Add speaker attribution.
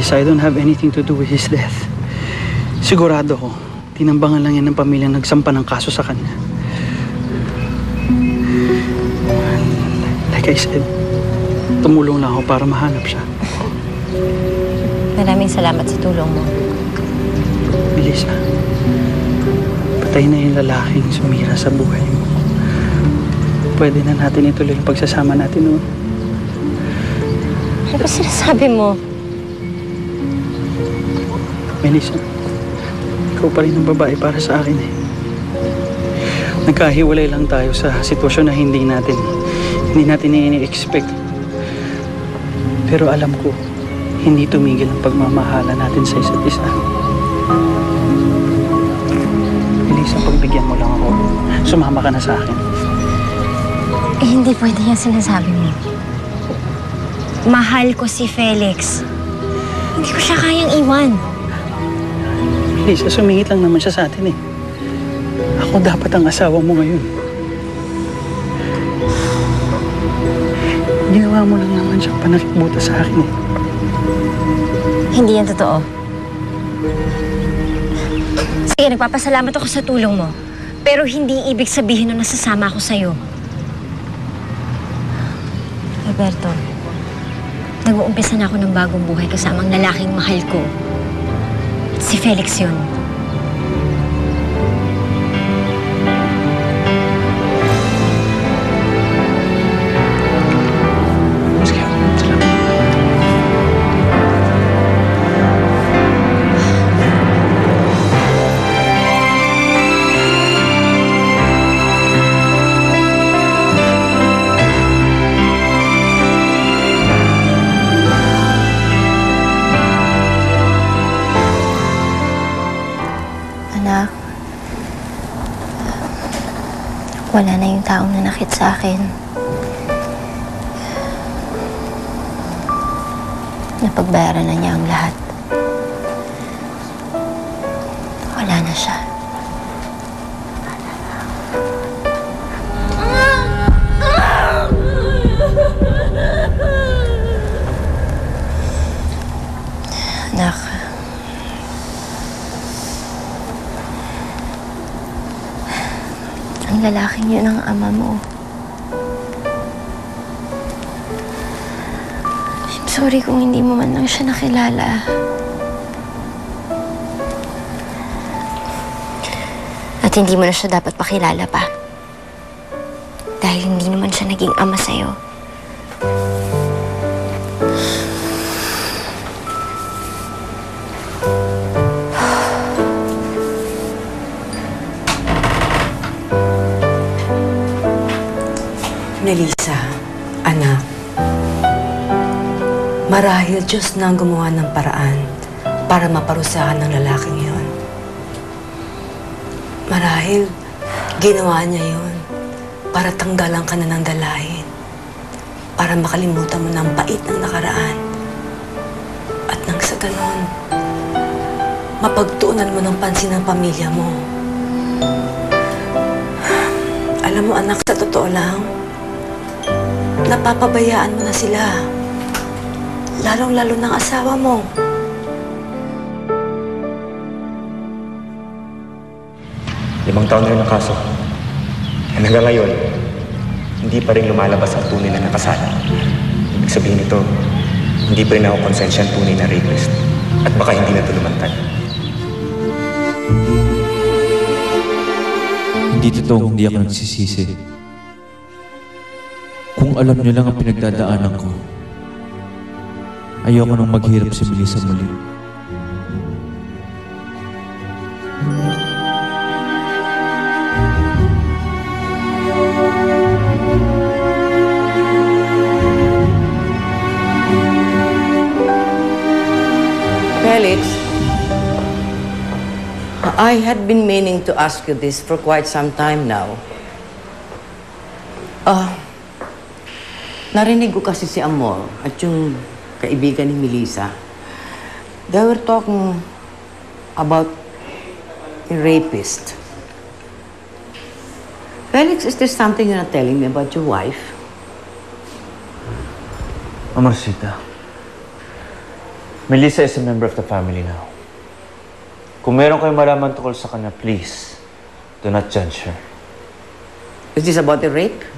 Speaker 1: Melissa, I don't have anything to do with his death. Sigurado ko, tinambangan lang yan ng pamilya nagsampa ng kaso sa kanya. Like I said, tumulong lang ako para mahanap siya.
Speaker 2: Maraming salamat sa tulong mo.
Speaker 1: Melissa, patay na yung lalaking sumira sa buhay mo. Pwede na natin ituloy yung pagsasama natin noon.
Speaker 2: Ano ba sinasabi mo?
Speaker 1: Melissa, ikaw pa rin ang babae para sa akin eh. Nagkahiwalay lang tayo sa sitwasyon na hindi natin ini-expect. Pero alam ko, hindi tumigil ang pagmamahala natin sa isa't isa. Melissa, pagbigyan mo lang ako. Sumama ka na sa akin.
Speaker 2: Eh, hindi pwede yan sinasabi mo. Mahal ko si Felix. Hindi ko siya kayang iwan.
Speaker 1: Melissa, sumingit lang naman siya sa atin eh. Ako dapat ang asawa mo ngayon. Ginawa mo lang naman siyang panakikbuta sa akin eh.
Speaker 2: Hindi yan totoo. Sige, nagpapasalamat ako sa tulong mo. Pero hindi ibig sabihin na nasasama ako sa'yo. Alberto, nag-uumpisa na ako ng bagong buhay kasama ang lalaking mahal ko. Si Felix yun. Anak, wala na yung taong nanakit sa akin. Napagbayaran na niya ang lahat. Wala na siya. Anak, ang lalaking yun ang ama mo. I'm sorry kung hindi mo man lang siya nakilala. At hindi mo na siya dapat pakilala pa. Dahil hindi naman siya naging ama sa'yo.
Speaker 3: Melissa, anak, marahil Diyos na ang gumawa ng paraan para maparusahan ng lalaking yun. Marahil ginawa niya yun para tanggalan ka na ng dalahin, para makalimutan mo ng bait ng nakaraan. At nang sa ganon, mapagtuunan mo ng pansin ng pamilya mo. Alam mo anak, sa totoo lang, napapabayaan mo na sila. Lalong-lalo ng asawa mo.
Speaker 4: Limang taon na rin ang kaso. Hanggang ngayon, hindi pa rin lumalabas ang tunay na nakasala. Ibig sabihin nito, hindi pa rin ako konsensyang tunay na rapist. At baka hindi na ito lumantad.
Speaker 5: Hindi totoong hindi ako nagsisisi. Kung alam niyo lang ang pinagdadaanan ko, ayoko nang maghirap si Melissa muli.
Speaker 3: Felix, I had been meaning to ask you this for quite some time now. Narinig ko kasi si Amor at yung kaibigan ni Melissa. They were talking about a rapist. Felix, is there something you're not telling me about your wife?
Speaker 6: Amorcita,
Speaker 5: Melissa is a member of the family now. Kung meron kayong malaman tungkol sa kanya, please, do not judge her.
Speaker 6: Is this about the rape?